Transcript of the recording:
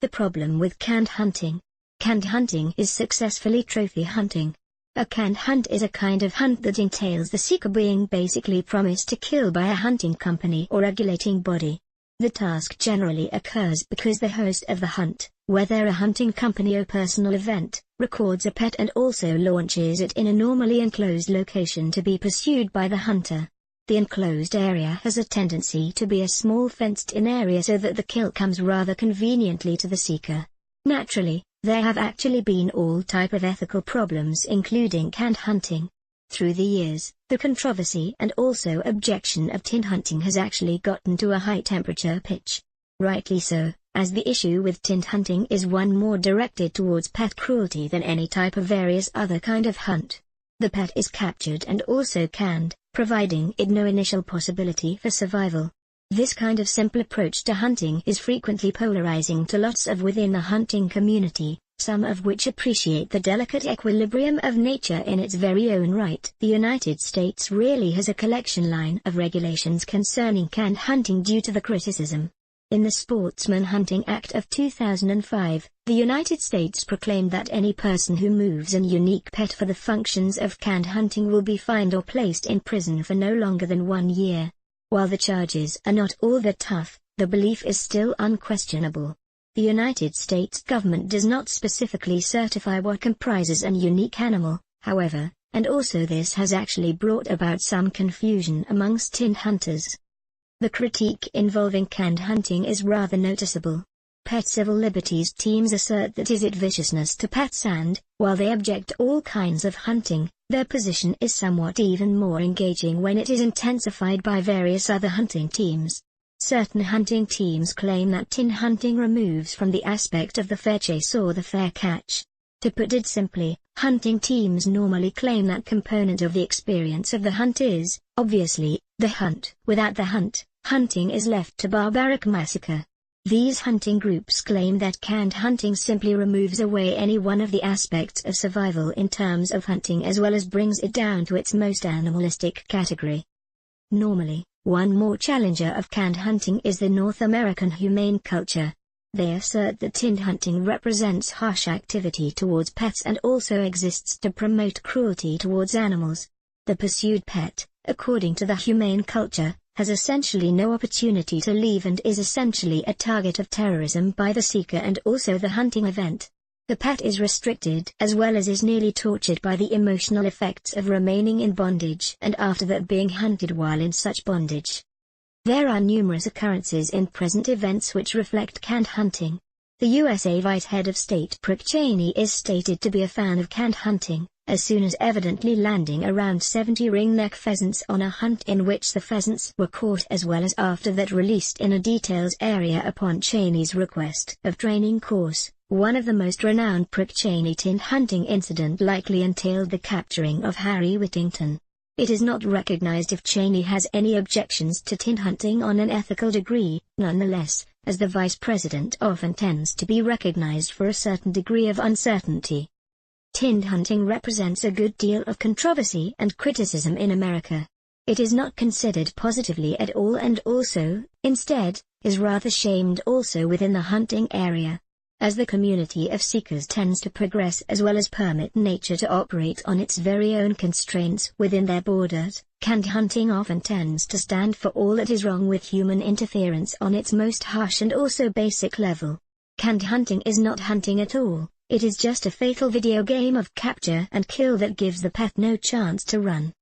The problem with canned hunting. Canned hunting is successfully trophy hunting. A canned hunt is a kind of hunt that entails the seeker being basically promised to kill by a hunting company or regulating body. The task generally occurs because the host of the hunt, whether a hunting company or personal event, records a pet and also launches it in a normally enclosed location to be pursued by the hunter. The enclosed area has a tendency to be a small fenced-in area so that the kill comes rather conveniently to the seeker. Naturally, there have actually been all type of ethical problems including canned hunting. Through the years, the controversy and also objection of tin hunting has actually gotten to a high temperature pitch. Rightly so, as the issue with tin hunting is one more directed towards pet cruelty than any type of various other kind of hunt. The pet is captured and also canned, providing it no initial possibility for survival. This kind of simple approach to hunting is frequently polarizing to lots of within the hunting community, some of which appreciate the delicate equilibrium of nature in its very own right. The United States really has a collection line of regulations concerning canned hunting due to the criticism. In the Sportsman Hunting Act of 2005, the United States proclaimed that any person who moves an unique pet for the functions of canned hunting will be fined or placed in prison for no longer than 1 year. While the charges are not all that tough, the belief is still unquestionable. The United States government does not specifically certify what comprises an unique animal, however, and also this has actually brought about some confusion amongst tin hunters. The critique involving canned hunting is rather noticeable. Pet civil liberties teams assert that is it viciousness to pets and, while they object all kinds of hunting, their position is somewhat even more engaging when it is intensified by various other hunting teams. Certain hunting teams claim that tin hunting removes from the aspect of the fair chase or the fair catch. To put it simply, hunting teams normally claim that component of the experience of the hunt is, obviously, the hunt. Without the hunt, hunting is left to barbaric massacre. These hunting groups claim that canned hunting simply removes away any one of the aspects of survival in terms of hunting as well as brings it down to its most animalistic category. Normally, one more challenger of canned hunting is the North American humane culture. They assert that tin hunting represents harsh activity towards pets and also exists to promote cruelty towards animals. The pursued pet, according to the humane culture, has essentially no opportunity to leave and is essentially a target of terrorism by the seeker and also the hunting event. The pet is restricted as well as is nearly tortured by the emotional effects of remaining in bondage and after that being hunted while in such bondage. There are numerous occurrences in present events which reflect canned hunting. The USA Vice Head of State Prick Cheney is stated to be a fan of canned hunting, as soon as evidently landing around 70 ringneck pheasants on a hunt in which the pheasants were caught as well as after that released in a details area upon Cheney's request of training course. One of the most renowned Prick Cheney tin hunting incident likely entailed the capturing of Harry Whittington. It is not recognized if Cheney has any objections to tin hunting on an ethical degree, nonetheless, as the vice president often tends to be recognized for a certain degree of uncertainty. Tin hunting represents a good deal of controversy and criticism in America. It is not considered positively at all and also, instead, is rather shamed also within the hunting area. As the community of seekers tends to progress as well as permit nature to operate on its very own constraints within their borders, canned hunting often tends to stand for all that is wrong with human interference on its most harsh and also basic level. Canned hunting is not hunting at all, it is just a fatal video game of capture and kill that gives the pet no chance to run.